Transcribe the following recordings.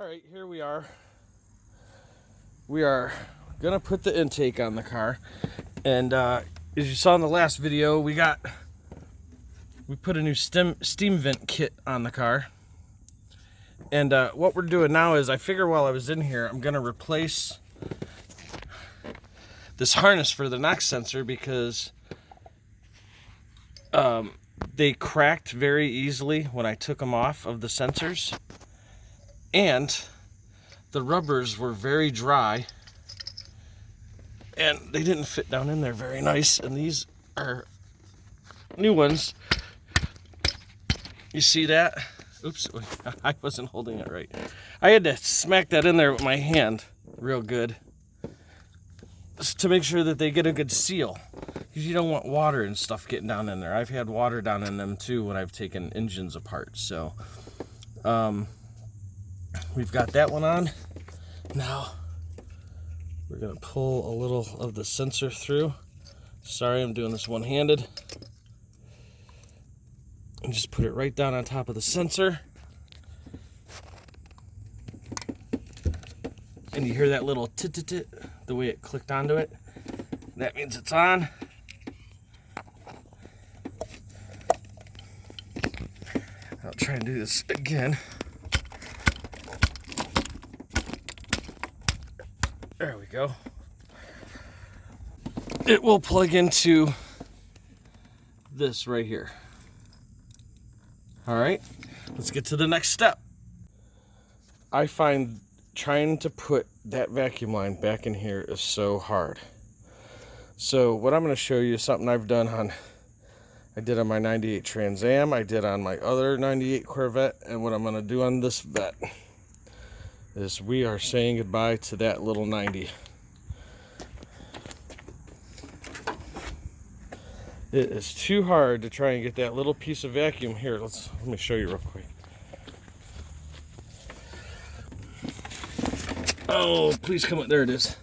Alright, here we are. We are gonna put the intake on the car, and as you saw in the last video, we put a new steam vent kit on the car. And what we're doing now is, I figure while I was in here, I'm gonna replace this harness for the knock sensor because they cracked very easily when I took them off of the sensors, and the rubbers were very dry and they didn't fit down in there very nice. And these are new ones. You see that? Oops, I wasn't holding it right. I had to smack that in there with my hand real good to make sure that they get a good seal, because you don't want water and stuff getting down in there. I've had water down in them too when I've taken engines apart. So we've got that one on. Now we're gonna pull a little of the sensor through. Sorry, I'm doing this one-handed. And just put it right down on top of the sensor. And you hear that little tit-tit-tit, the way it clicked onto it. That means it's on. I'll try and do this again. There we go. It will plug into this right here. All right, let's get to the next step. I find trying to put that vacuum line back in here is so hard. So what I'm going to show you is something I've done I did on my 98 Trans Am, I did on my other 98 Corvette, and what I'm going to do on this Vet is we are saying goodbye to that little 90. It is too hard to try and get that little piece of vacuum here. Let me show you real quick. Oh, please come up. There it is.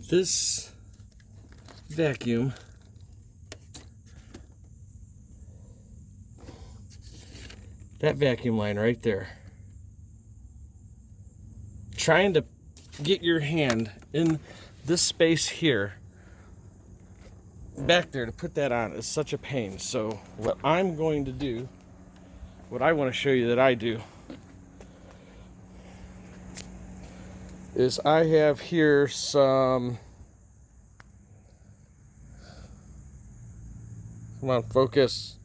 This vacuum line right there. Trying to get your hand in this space here back there to put that on is such a pain. So what I'm going to do, what I want to show you that I do, is I have here some, come on, focus,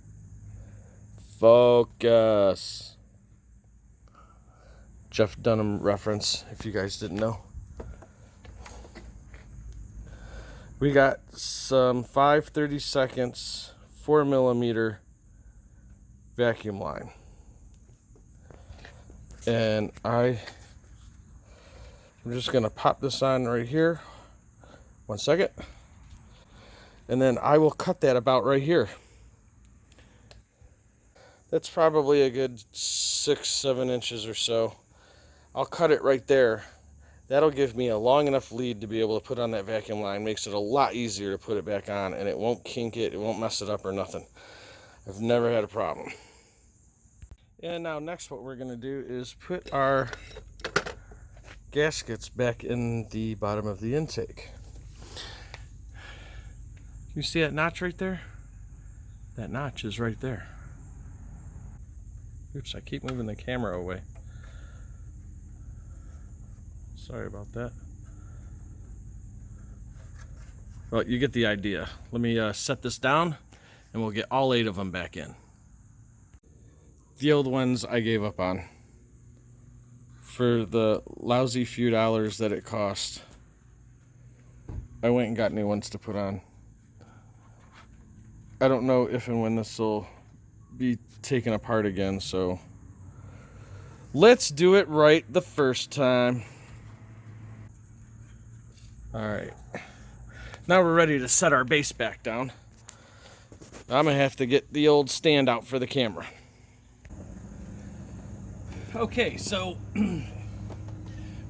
Jeff Dunham reference, if you guys didn't know. We got some 5/32 4mm vacuum line, and I'm just gonna pop this on right here. 1 second, and then I will cut that about right here. That's probably a good 6-7 inches or so. I'll cut it right there. That'll give me a long enough lead to be able to put on that vacuum line. Makes it a lot easier to put it back on, and it won't kink it, it won't mess it up or nothing. I've never had a problem. And now next what we're gonna do is put our gaskets back in the bottom of the intake. You see that notch right there? That notch is right there. Oops, I keep moving the camera away. Sorry about that. Well, you get the idea. Let me set this down and we'll get all 8 of them back in. The old ones I gave up on. For the lousy few dollars that it cost, I went and got new ones to put on. I don't know if and when this will be taken apart again, so let's do it right the first time. Alright, now we're ready to set our base back down. I'm gonna have to get the old stand out for the camera. Okay, so we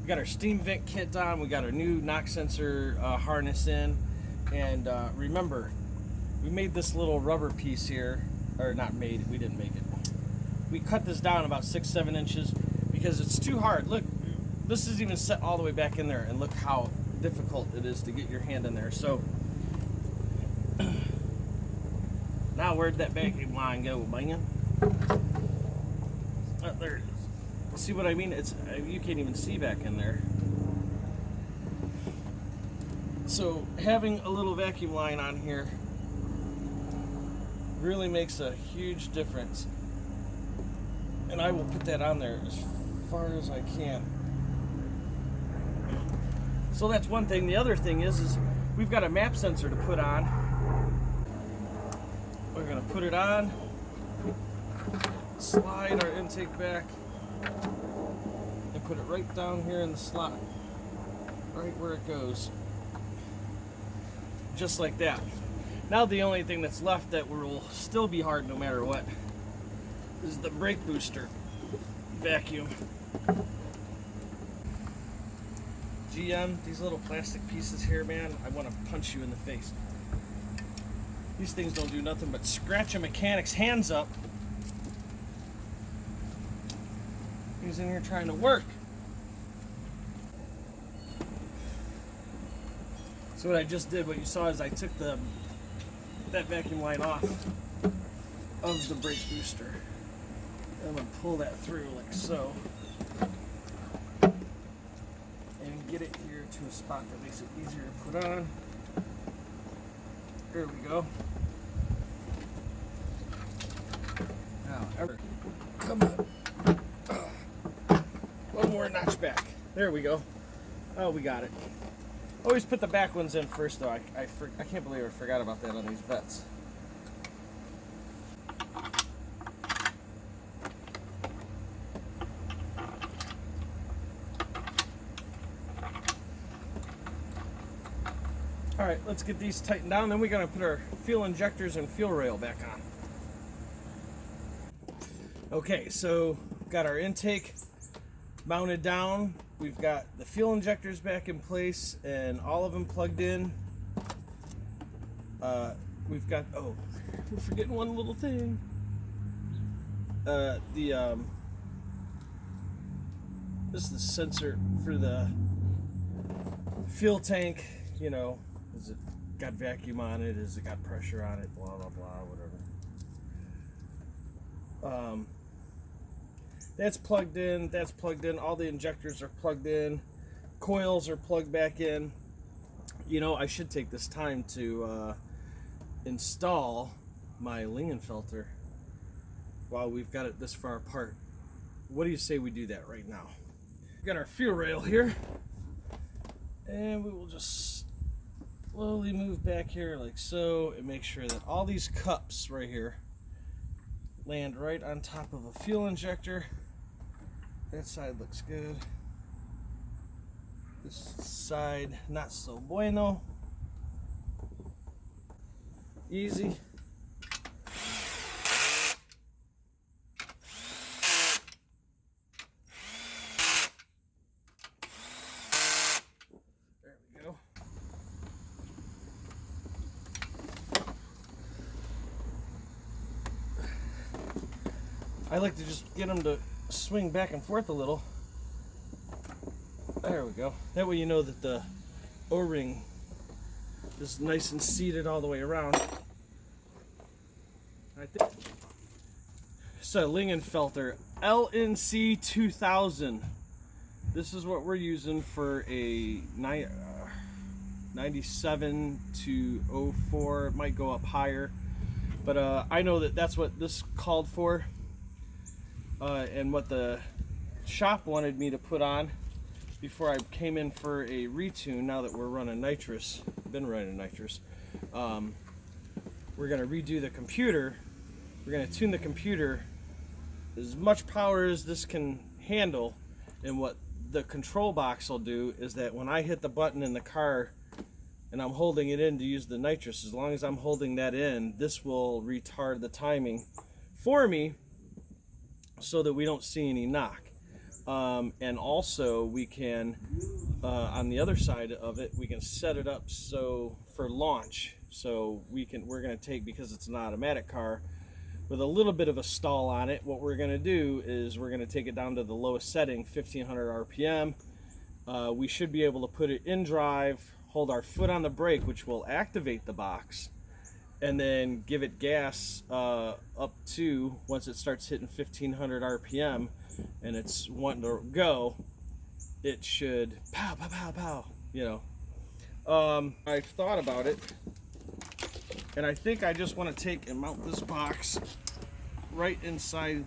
got our steam vent kit on, we got our new knock sensor harness in, and remember, we made this little rubber piece here, or not made, we didn't make it. we cut this down about 6-7 inches because it's too hard. Look, this is even set all the way back in there, and look how difficult it is to get your hand in there. So now where'd that vacuum line go, man? Oh, there it is. See what I mean? It's you can't even see back in there. So having a little vacuum line on here really makes a huge difference. And I will put that on there as far as I can. So that's one thing. The other thing is we've got a map sensor to put on. We're gonna put it on, slide our intake back, and put it right down here in the slot, right where it goes. Just like that. Now the only thing that's left that will still be hard no matter what is the brake booster vacuum. GM, these little plastic pieces here, man, I want to punch you in the face. These things don't do nothing but scratch a mechanic's hands up. He's in here trying to work. So what I just did, what you saw is I took that vacuum line off of the brake booster. I'm going to pull that through like so. And get it here to a spot that makes it easier to put on. There we go. Now, come on. One more notch back. There we go. Oh, we got it. Always put the back ones in first, though. I can't believe I forgot about that on these vets. All right, let's get these tightened down. Then we're going to put our fuel injectors and fuel rail back on. Okay, so got our intake mounted down. We've got the fuel injectors back in place and all of them plugged in. We've got, oh, we're forgetting one little thing. This is the sensor for the fuel tank, you know. Is it got vacuum on it? Is it got pressure on it? Blah, blah, blah, whatever. That's plugged in. That's plugged in. All the injectors are plugged in. Coils are plugged back in. You know, I should take this time to install my Lingenfelter while we've got it this far apart. What do you say we do that right now? We've got our fuel rail here. And we will just slowly move back here like so and make sure that all these cups right here land right on top of a fuel injector. That side looks good. This side not so bueno. Easy. There we go. I like to just get them to swing back and forth a little. There we go. That way you know that the O-ring is nice and seated all the way around. It's a Lingenfelter LNC 2000. This is what we're using for a 97 to 04. It might go up higher, but I know that that's what this called for. And what the shop wanted me to put on before I came in for a retune. Now that we're running nitrous, been running nitrous, we're going to redo the computer. We're going to tune the computer as much power as this can handle, and what the control box will do is that when I hit the button in the car and I'm holding it in to use the nitrous, as long as I'm holding that in, this will retard the timing for me, so that we don't see any knock. And also we can, on the other side of it, we can set it up so for launch. So we're going to take, because it's an automatic car, with a little bit of a stall on it. What we're going to do is we're going to take it down to the lowest setting, 1500 RPM. We should be able to put it in drive, hold our foot on the brake, which will activate the box, and then give it gas up to, once it starts hitting 1500 RPM and it's wanting to go, it should pow, pow, pow, pow, you know. I've thought about it, and I think I just want to take and mount this box right inside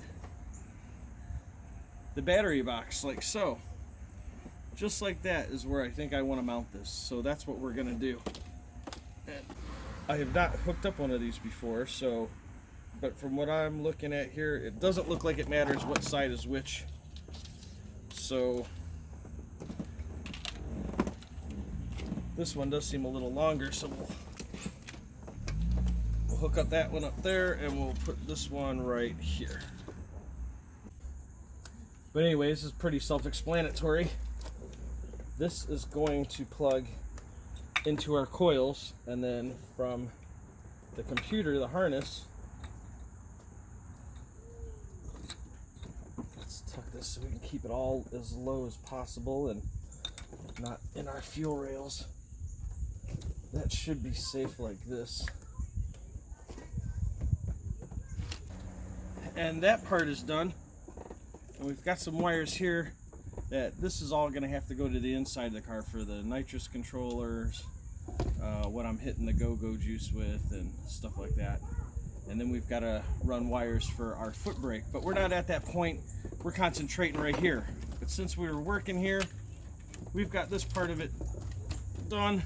the battery box, like so. Just like that is where I think I want to mount this. So that's what we're going to do. And I have not hooked up one of these before, so, but from what I'm looking at here, it doesn't look like it matters what side is which. So this one does seem a little longer, so we'll hook up that one up there, and we'll put this one right here. But anyways, this is pretty self-explanatory. This is going to plug into our coils, and then from the computer, the harness, let's tuck this so we can keep it all as low as possible and not in our fuel rails. That should be safe like this. And that part is done. And we've got some wires here that this is all going to have to go to the inside of the car for the nitrous controllers, what I'm hitting the go-go juice with and stuff like that. And then we've got to run wires for our foot brake, but we're not at that point. We're concentrating right here. But since we were working here, we've got this part of it done.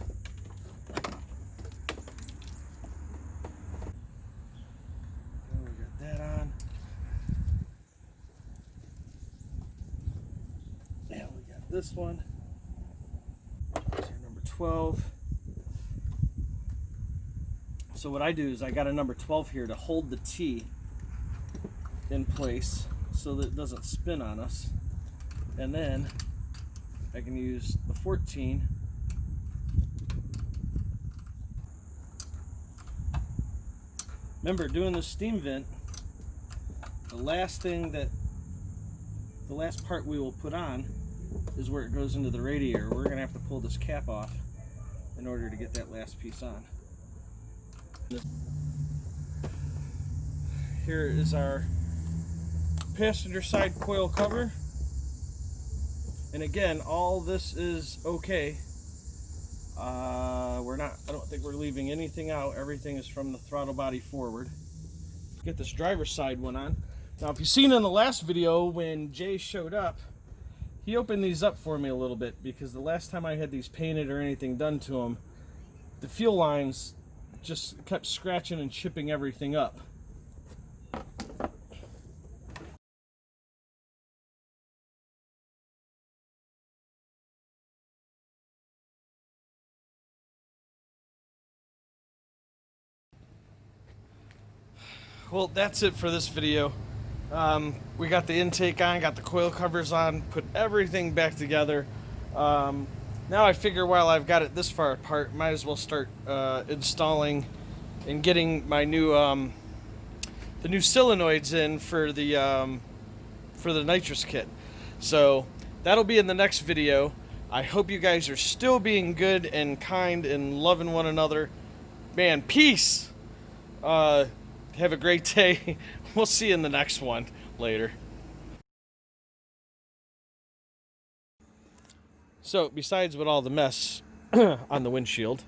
And we got that on. And we got this one. Here's our number 12. So what I do is I got a number 12 here to hold the T in place so that it doesn't spin on us. And then I can use the 14 Remember, doing the steam vent, the last part we will put on is where it goes into the radiator. We're going to have to pull this cap off in order to get that last piece on. Here is our passenger side coil cover. And again, all this is okay. I don't think we're leaving anything out. Everything is from the throttle body forward. Get this driver's side one on. Now, if you've seen in the last video when Jay showed up, he opened these up for me a little bit because the last time I had these painted or anything done to them, the fuel lines just kept scratching and chipping everything up. Well, that's it for this video. We got the intake on, got the coil covers on, put everything back together. Now I figure while I've got it this far apart, might as well start installing and getting my new the new solenoids in for the nitrous kit. So that'll be in the next video. I hope you guys are still being good and kind and loving one another. Man, peace. Have a great day. We'll see you in the next one later. So, besides with all the mess on the windshield,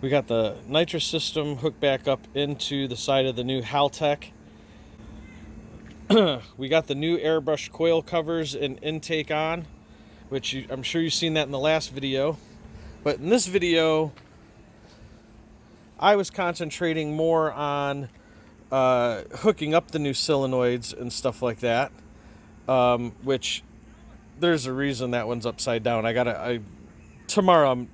we got the nitrous system hooked back up into the side of the new Halltech. We got the new airbrush coil covers and intake on, which I'm sure you've seen that in the last video. But in this video, I was concentrating more on hooking up the new solenoids and stuff like that, which there's a reason that one's upside down. Tomorrow I'm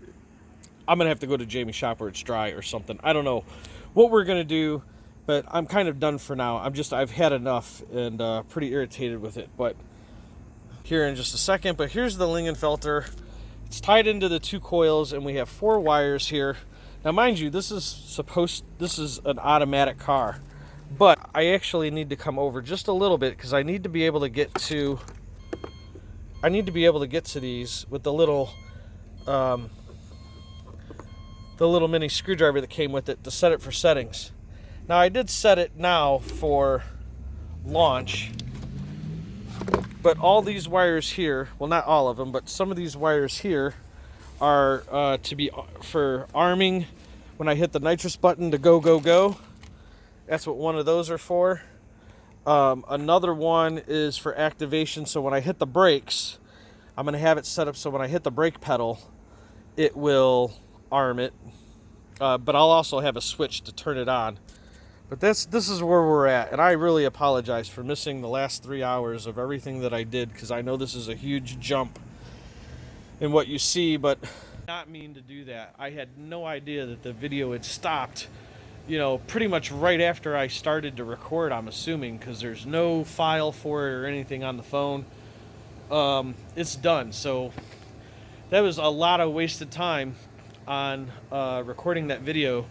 gonna have to go to Jamie's shop where it's dry or something. I don't know what we're gonna do, but I'm kind of done for now. I've had enough and pretty irritated with it. But here in just a second. But here's the Lingenfelter. It's tied into the two coils, and we have 4 wires here. Now, mind you, this is an automatic car. But I actually need to come over just a little bit because I need to be able to get to these with the little mini screwdriver that came with it to set it for settings. Now I did set it now for launch, but all these wires here, well, not all of them, but some of these wires here are to be for arming when I hit the nitrous button to go, go, go. That's what one of those are for. Another one is for activation, so when I hit the brakes, I'm going to have it set up so when I hit the brake pedal, it will arm it. But I'll also have a switch to turn it on. But this is where we're at, and I really apologize for missing the last 3 hours of everything that I did, because I know this is a huge jump in what you see, but I did not mean to do that. I had no idea that the video had stopped, pretty much right after I started to record, I'm assuming, because there's no file for it or anything on the phone. It's done. So that was a lot of wasted time on recording that video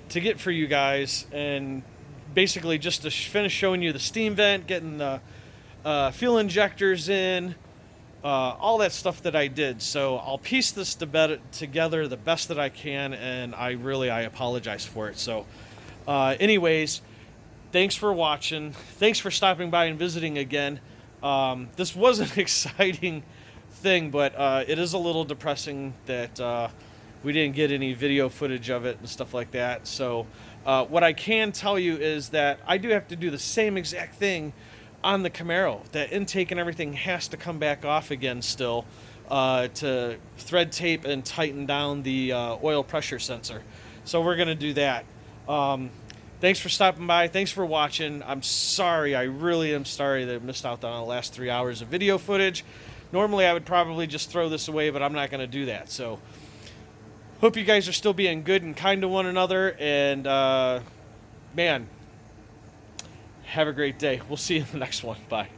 to get for you guys, and basically just to finish showing you the steam vent, getting the fuel injectors in, all that stuff that I did. So I'll piece this together the best that I can, and I apologize for it. So anyways, thanks for watching. Thanks for stopping by and visiting again. This was an exciting thing, but it is a little depressing that we didn't get any video footage of it and stuff like that. So what I can tell you is that I do have to do the same exact thing on the Camaro. That intake and everything has to come back off again still to thread tape and tighten down the oil pressure sensor. So we're going to do that. Thanks for stopping by. Thanks for watching. I'm sorry. I really am sorry that I missed out on the last 3 hours of video footage. Normally I would probably just throw this away, but I'm not going to do that. So hope you guys are still being good and kind to one another. And, man, have a great day. We'll see you in the next one. Bye.